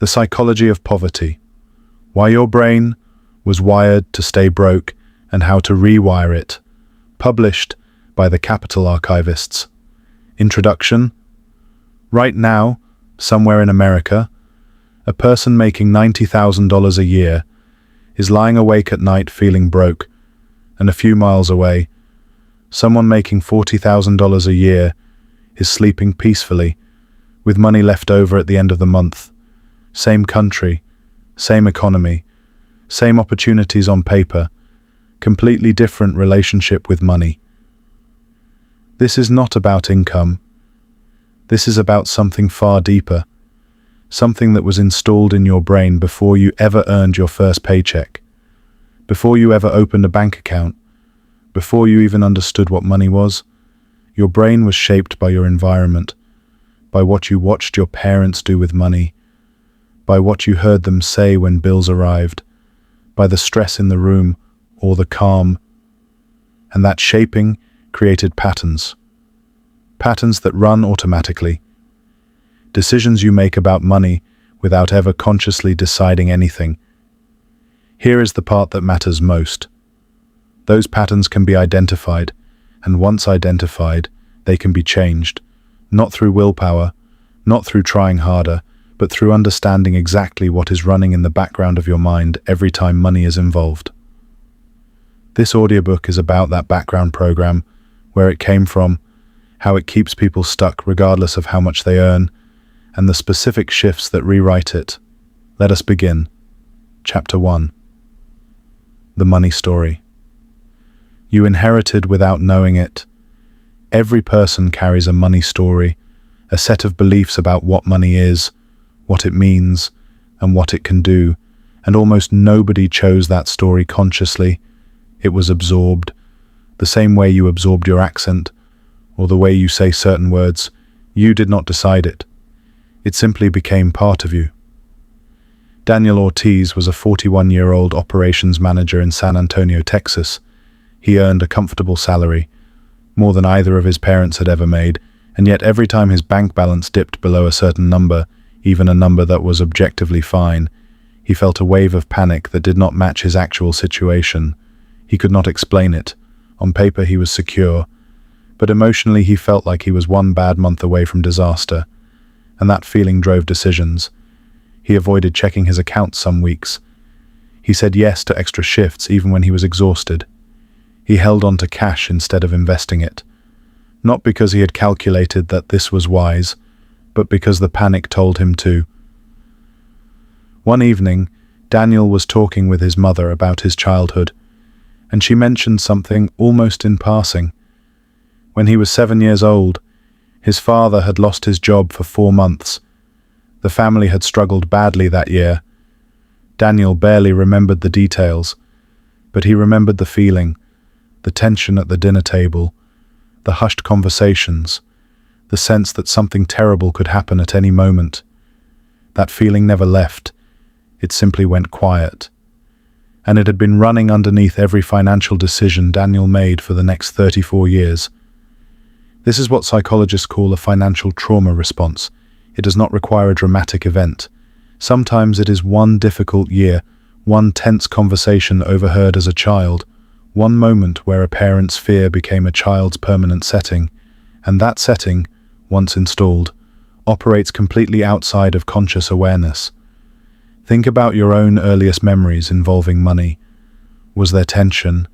The Psychology of Poverty. Why your brain was wired to stay broke and how to rewire it. Published by the Capital Archivists. Introduction. Right now, somewhere in America, a person making $90,000 a year is lying awake at night feeling broke, and a few miles away, someone making $40,000 a year is sleeping peacefully, with money left over at the end of the month. Same country, same economy, same opportunities on paper, completely different relationship with money. This is not about income. This is about something far deeper, something that was installed in your brain before you ever earned your first paycheck, before you ever opened a bank account, before you even understood what money was. Your brain was shaped by your environment, by what you watched your parents do with money, by what you heard them say when bills arrived, by the stress in the room or the calm. And that shaping created patterns. Patterns that run automatically. Decisions you make about money without ever consciously deciding anything. Here is the part that matters most. Those patterns can be identified, and once identified, they can be changed, not through willpower, not through trying harder, but through understanding exactly what is running in the background of your mind every time money is involved. This audiobook is about that background program, where it came from, how it keeps people stuck regardless of how much they earn, and the specific shifts that rewrite it. Let us begin. Chapter 1. The Money Story. You inherited without knowing it. Every person carries a money story, a set of beliefs about what money is, what it means, and what it can do, and almost nobody chose that story consciously. It was absorbed, the same way you absorbed your accent, or the way you say certain words. You did not decide it. It simply became part of you. Daniel Ortiz was a 41-year-old operations manager in San Antonio, Texas. He earned a comfortable salary, more than either of his parents had ever made, and yet every time his bank balance dipped below a certain number, even a number that was objectively fine, he felt a wave of panic that did not match his actual situation. He could not explain it. On paper he was secure, but emotionally he felt like he was one bad month away from disaster, and that feeling drove decisions. He avoided checking his accounts some weeks. He said yes to extra shifts even when he was exhausted. He held on to cash instead of investing it, not because he had calculated that this was wise, but because the panic told him to. One evening, Daniel was talking with his mother about his childhood, and she mentioned something almost in passing. When he was 7 years old, his father had lost his job for 4 months. The family had struggled badly that year. Daniel barely remembered the details, but he remembered the feeling, the tension at the dinner table, the hushed conversations, the sense that something terrible could happen at any moment. That feeling never left. It simply went quiet. And it had been running underneath every financial decision Daniel made for the next 34 years. This is what psychologists call a financial trauma response. It does not require a dramatic event. Sometimes it is one difficult year, one tense conversation overheard as a child, one moment where a parent's fear became a child's permanent setting, and that setting, once installed, operates completely outside of conscious awareness. Think about your own earliest memories involving money. Was there tension?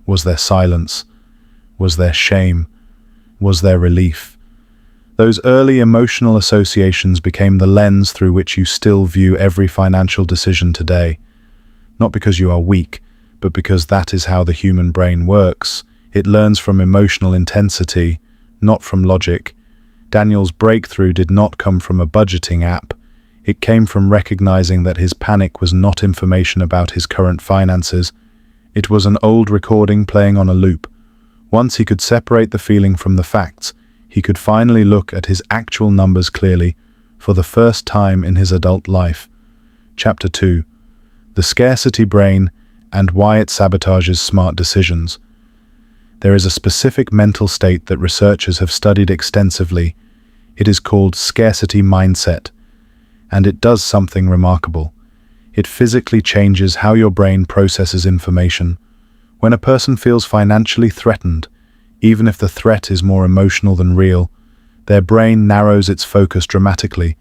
Was there silence? Was there shame? Was there relief? Those early emotional associations became the lens through which you still view every financial decision today. Not because you are weak, but because that is how the human brain works. It learns from emotional intensity, not from logic. Daniel's breakthrough did not come from a budgeting app. It came from recognizing that his panic was not information about his current finances. It was an old recording playing on a loop. Once he could separate the feeling from the facts, he could finally look at his actual numbers clearly, for the first time in his adult life. Chapter 2. The Scarcity Brain and Why It Sabotages Smart Decisions. There is a specific mental state that researchers have studied extensively. It is called scarcity mindset. And it does something remarkable. It physically changes how your brain processes information. When a person feels financially threatened, even if the threat is more emotional than real, their brain narrows its focus dramatically.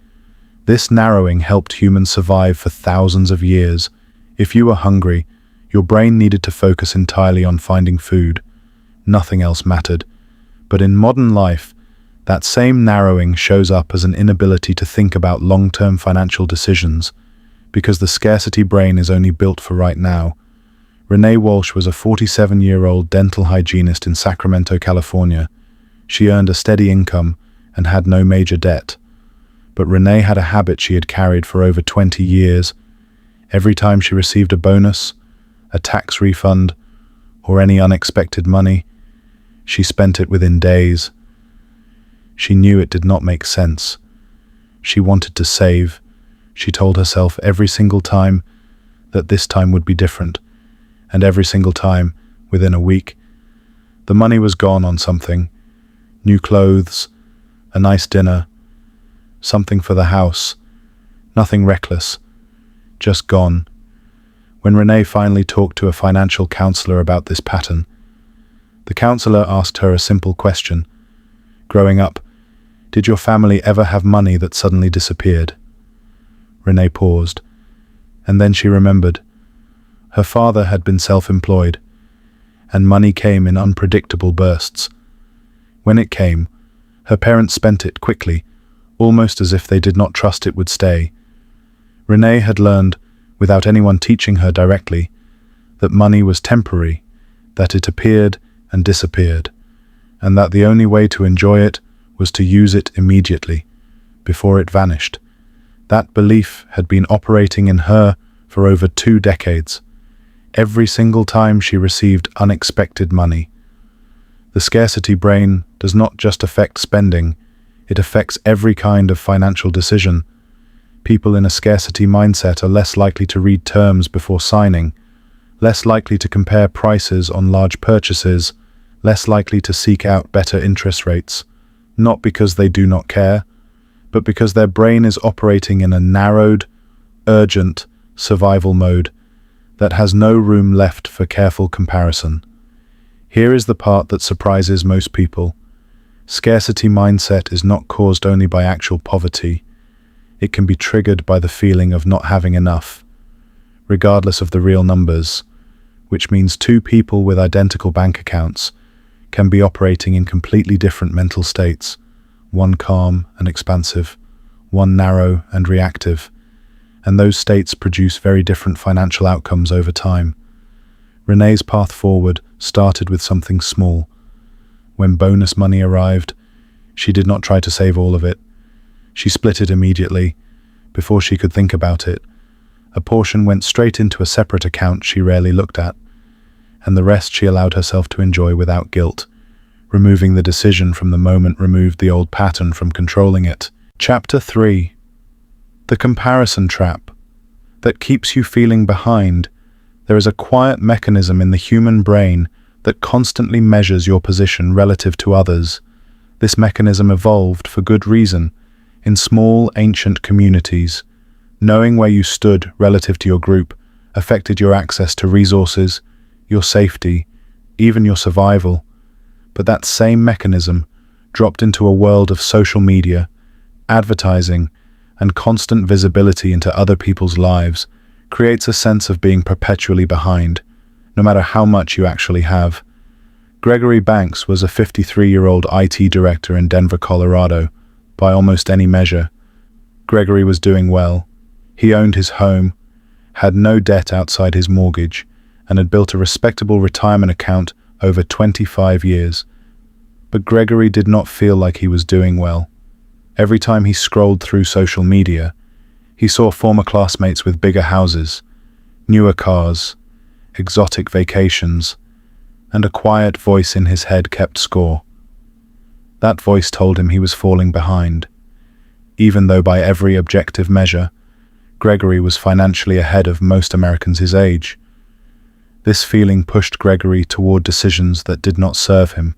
This narrowing helped humans survive for thousands of years. If you were hungry, your brain needed to focus entirely on finding food. Nothing else mattered. But in modern life, that same narrowing shows up as an inability to think about long-term financial decisions, because the scarcity brain is only built for right now. Renee Walsh was a 47-year-old dental hygienist in Sacramento, California. She earned a steady income and had no major debt. But Renee had a habit she had carried for over 20 years. Every time she received a bonus, a tax refund, or any unexpected money, she spent it within days. She knew it did not make sense. She wanted to save. She told herself every single time that this time would be different. And every single time, within a week, the money was gone on something. New clothes, a nice dinner, something for the house. Nothing reckless, just gone. When Renee finally talked to a financial counselor about this pattern, the counselor asked her a simple question. Growing up, did your family ever have money that suddenly disappeared? Renee paused, and then she remembered. Her father had been self-employed, and money came in unpredictable bursts. When it came, her parents spent it quickly, almost as if they did not trust it would stay. Renee had learned, without anyone teaching her directly, that money was temporary, that it appeared and disappeared, and that the only way to enjoy it was to use it immediately, before it vanished. That belief had been operating in her for over 2 decades. Every single time she received unexpected money. The scarcity brain does not just affect spending, it affects every kind of financial decision. People in a scarcity mindset are less likely to read terms before signing, less likely to compare prices on large purchases, less likely to seek out better interest rates, not because they do not care, but because their brain is operating in a narrowed, urgent survival mode that has no room left for careful comparison. Here is the part that surprises most people. Scarcity mindset is not caused only by actual poverty. It can be triggered by the feeling of not having enough, regardless of the real numbers, which means 2 people with identical bank accounts can be operating in completely different mental states, one calm and expansive, one narrow and reactive, and those states produce very different financial outcomes over time. Renee's path forward started with something small. When bonus money arrived, she did not try to save all of it. She split it immediately, before she could think about it. A portion went straight into a separate account she rarely looked at, and the rest she allowed herself to enjoy without guilt. Removing the decision from the moment removed the old pattern from controlling it. Chapter 3. The comparison trap that keeps you feeling behind. There is a quiet mechanism in the human brain that constantly measures your position relative to others. This mechanism evolved for good reason. In small, ancient communities, knowing where you stood relative to your group affected your access to resources, your safety, even your survival. But that same mechanism dropped into a world of social media, advertising, and constant visibility into other people's lives creates a sense of being perpetually behind, no matter how much you actually have. Gregory Banks was a 53-year-old IT director in Denver, Colorado. By almost any measure, Gregory was doing well. He owned his home, had no debt outside his mortgage, and had built a respectable retirement account over 25 years. But Gregory did not feel like he was doing well. Every time he scrolled through social media, he saw former classmates with bigger houses, newer cars, exotic vacations, and a quiet voice in his head kept score. That voice told him he was falling behind, even though by every objective measure, Gregory was financially ahead of most Americans his age. This feeling pushed Gregory toward decisions that did not serve him.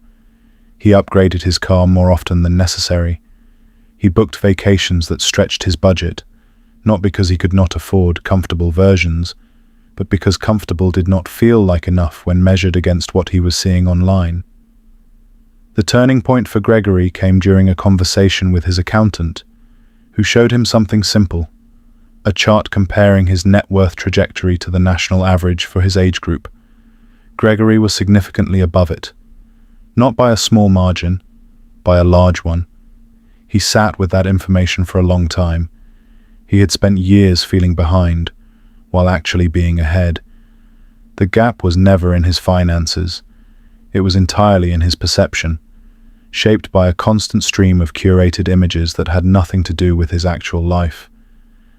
He upgraded his car more often than necessary. He booked vacations that stretched his budget, not because he could not afford comfortable versions, but because comfortable did not feel like enough when measured against what he was seeing online. The turning point for Gregory came during a conversation with his accountant, who showed him something simple, a chart comparing his net worth trajectory to the national average for his age group. Gregory was significantly above it, not by a small margin, by a large one. He sat with that information for a long time. He had spent years feeling behind, while actually being ahead. The gap was never in his finances. It was entirely in his perception, shaped by a constant stream of curated images that had nothing to do with his actual life.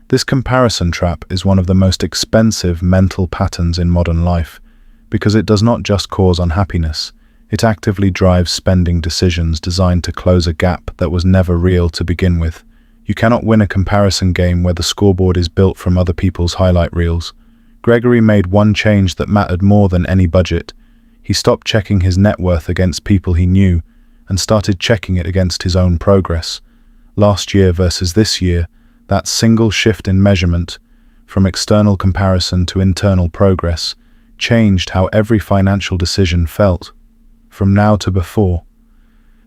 This comparison trap is one of the most expensive mental patterns in modern life, because it does not just cause unhappiness, it actively drives spending decisions designed to close a gap that was never real to begin with. You cannot win a comparison game where the scoreboard is built from other people's highlight reels. Gregory made one change that mattered more than any budget. He stopped checking his net worth against people he knew and started checking it against his own progress. Last year versus this year, that single shift in measurement, from external comparison to internal progress, changed how every financial decision felt, from now to before,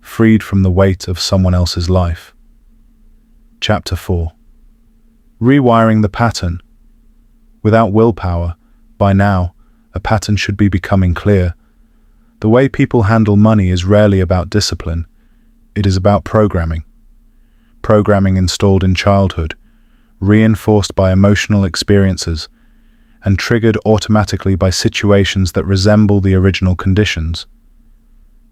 freed from the weight of someone else's life. Chapter 4. Rewiring the pattern. Without willpower, by now, a pattern should be becoming clear. The way people handle money is rarely about discipline. It is about programming. Programming installed in childhood, reinforced by emotional experiences, and triggered automatically by situations that resemble the original conditions.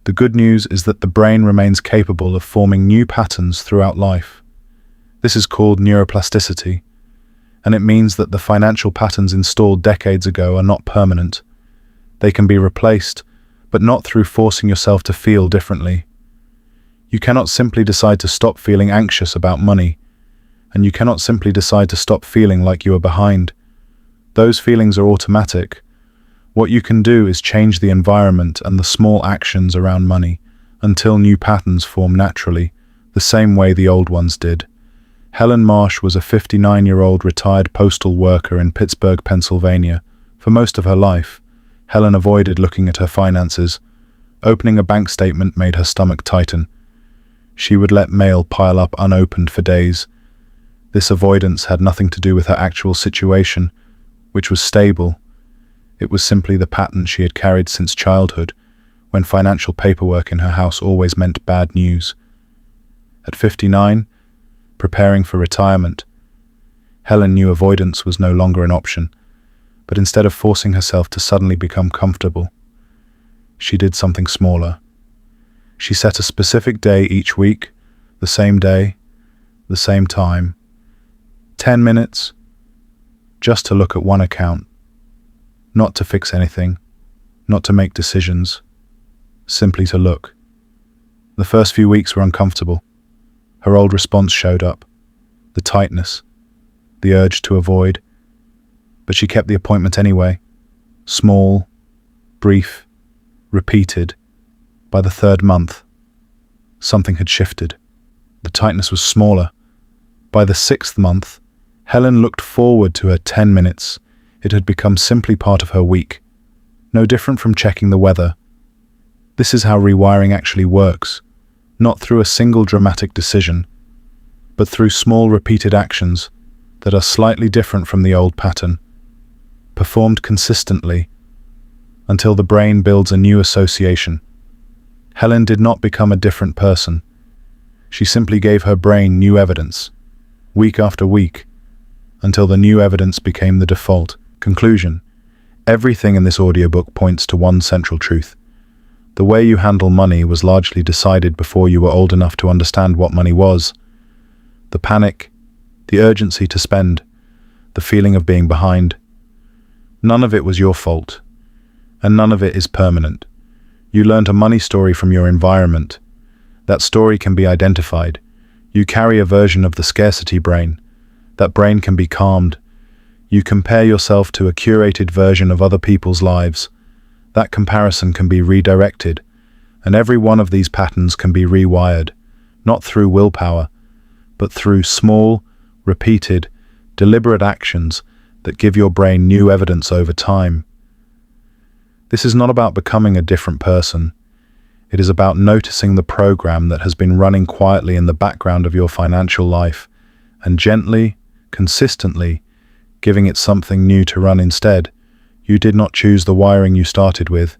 The good news is that the brain remains capable of forming new patterns throughout life. This is called neuroplasticity, and it means that the financial patterns installed decades ago are not permanent. They can be replaced, but not through forcing yourself to feel differently. You cannot simply decide to stop feeling anxious about money, and you cannot simply decide to stop feeling like you are behind. Those feelings are automatic. What you can do is change the environment and the small actions around money until new patterns form naturally, the same way the old ones did. Helen Marsh was a 59-year-old retired postal worker in Pittsburgh, Pennsylvania. For most of her life, Helen avoided looking at her finances. Opening a bank statement made her stomach tighten. She would let mail pile up unopened for days. This avoidance had nothing to do with her actual situation, which was stable. It was simply the pattern she had carried since childhood, when financial paperwork in her house always meant bad news. At 59, preparing for retirement, Helen knew avoidance was no longer an option, but instead of forcing herself to suddenly become comfortable, she did something smaller. She set a specific day each week, the same day, the same time, 10 minutes, just to look at one account, not to fix anything, not to make decisions, simply to look. The first few weeks were uncomfortable. Her old response showed up, the tightness, the urge to avoid, but she kept the appointment anyway. Small, brief, repeated. By the third month, something had shifted. The tightness was smaller. By the sixth month, Helen looked forward to her 10 minutes. It had become simply part of her week, no different from checking the weather. This is how rewiring actually works, not through a single dramatic decision, but through small repeated actions that are slightly different from the old pattern, performed consistently until the brain builds a new association. Helen did not become a different person. She simply gave her brain new evidence, week after week, until the new evidence became the default. Conclusion: everything in this audiobook points to one central truth. The way you handle money was largely decided before you were old enough to understand what money was. The panic, the urgency to spend, the feeling of being behind. None of it was your fault, and none of it is permanent. You learned a money story from your environment. That story can be identified. You carry a version of the scarcity brain. That brain can be calmed. You compare yourself to a curated version of other people's lives. That comparison can be redirected, and every one of these patterns can be rewired, not through willpower, but through small, repeated, deliberate actions that give your brain new evidence over time. This is not about becoming a different person. It is about noticing the program that has been running quietly in the background of your financial life and gently, consistently, giving it something new to run instead. You did not choose the wiring you started with,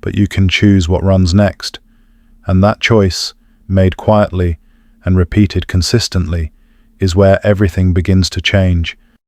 but you can choose what runs next. And that choice, made quietly and repeated consistently, is where everything begins to change.